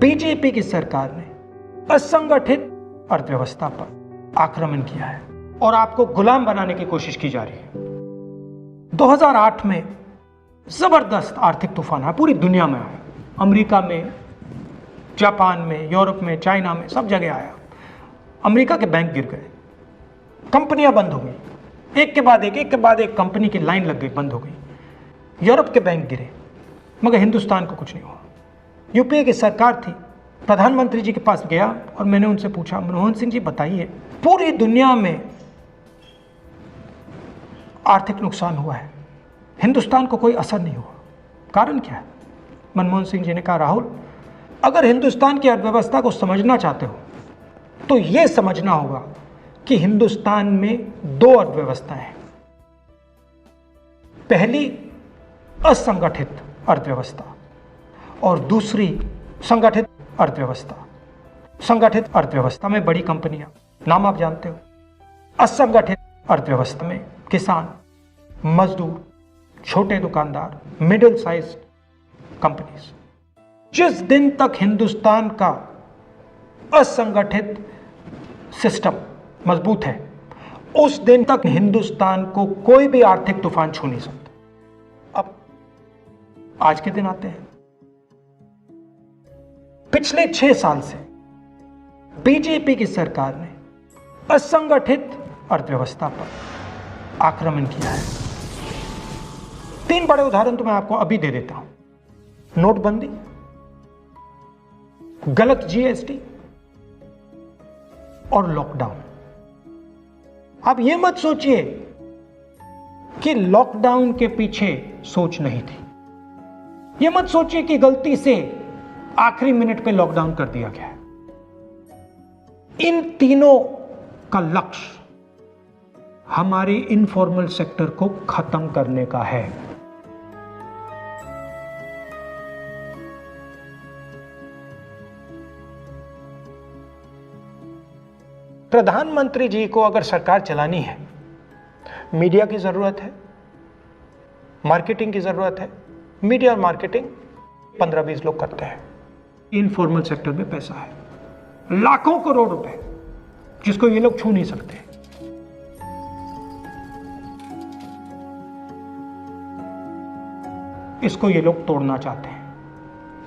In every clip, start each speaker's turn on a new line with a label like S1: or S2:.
S1: BJP की सरकार ने असंगठित अर्थव्यवस्था पर आक्रमण किया है और आपको गुलाम बनाने की कोशिश की जा रही है। 2008 में जबरदस्त आर्थिक तूफान आया, पूरी दुनिया में आया, अमेरिका में, जापान में, यूरोप में, चाइना में, सब जगह आया। अमेरिका के बैंक गिर गए, कंपनियां बंद हो गई, एक के बाद एक कंपनी की लाइन लग गई, बंद हो गई। यूरोप के बैंक गिरे, मगर हिंदुस्तान को कुछ नहीं हुआ। यूपीए की सरकार थी, प्रधानमंत्री जी के पास गया और मैंने उनसे पूछा, मनमोहन सिंह जी बताइए, पूरी दुनिया में आर्थिक नुकसान हुआ है, हिंदुस्तान को कोई असर नहीं हुआ, कारण क्या है? मनमोहन सिंह जी ने कहा, राहुल, अगर हिंदुस्तान की अर्थव्यवस्था को समझना चाहते हो तो यह समझना होगा कि हिंदुस्तान में दो अर्थव्यवस्थाएं हैं। पहली असंगठित अर्थव्यवस्था और दूसरी संगठित अर्थव्यवस्था। संगठित अर्थव्यवस्था में बड़ी कंपनियां, नाम आप जानते हो। असंगठित अर्थव्यवस्था में किसान, मजदूर, छोटे दुकानदार, मिडिल साइज कंपनीज। जिस दिन तक हिंदुस्तान का असंगठित सिस्टम मजबूत है, उस दिन तक हिंदुस्तान को कोई भी आर्थिक तूफान छू नहीं सकता। अब आज के दिन आते हैं। पिछले 6 साल से बीजेपी की सरकार ने असंगठित अर्थव्यवस्था पर आक्रमण किया है। 3 बड़े उदाहरण तो मैं आपको अभी दे देता हूं। नोटबंदी, गलत जीएसटी और लॉकडाउन। आप यह मत सोचिए कि लॉकडाउन के पीछे सोच नहीं थी। यह मत सोचिए कि गलती से आखिरी मिनट पे लॉकडाउन कर दिया गया है। इन तीनों का लक्ष्य हमारे इनफॉर्मल सेक्टर को खत्म करने का है। प्रधानमंत्री जी को अगर सरकार चलानी है, मीडिया की जरूरत है, मार्केटिंग की जरूरत है। मीडिया और मार्केटिंग 15-20 लोग करते हैं। इनफॉर्मल सेक्टर में पैसा है, लाखों करोड़ रुपए, जिसको ये लोग छू नहीं सकते। इसको ये लोग तोड़ना चाहते हैं,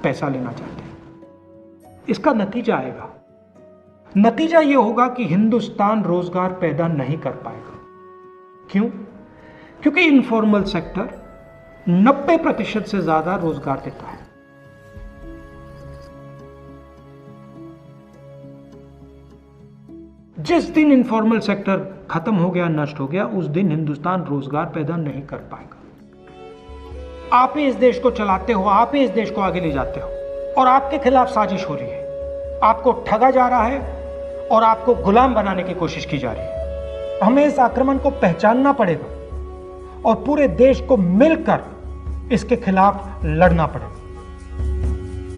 S1: पैसा लेना चाहते हैं। इसका नतीजा आएगा। नतीजा यह होगा कि हिंदुस्तान रोजगार पैदा नहीं कर पाएगा। क्यों? क्योंकि इनफॉर्मल सेक्टर 90% से ज्यादा रोजगार देता है। जिस दिन इनफॉर्मल सेक्टर खत्म हो गया, नष्ट हो गया, उस दिन हिंदुस्तान रोजगार पैदा नहीं कर पाएगा। आप ही इस देश को चलाते हो, आप ही इस देश को आगे ले जाते हो, और आपके खिलाफ साजिश हो रही है। आपको ठगा जा रहा है और आपको गुलाम बनाने की कोशिश की जा रही है। हमें इस आक्रमण को पहचानना पड़ेगा और पूरे देश को मिलकर इसके खिलाफ लड़ना पड़ेगा।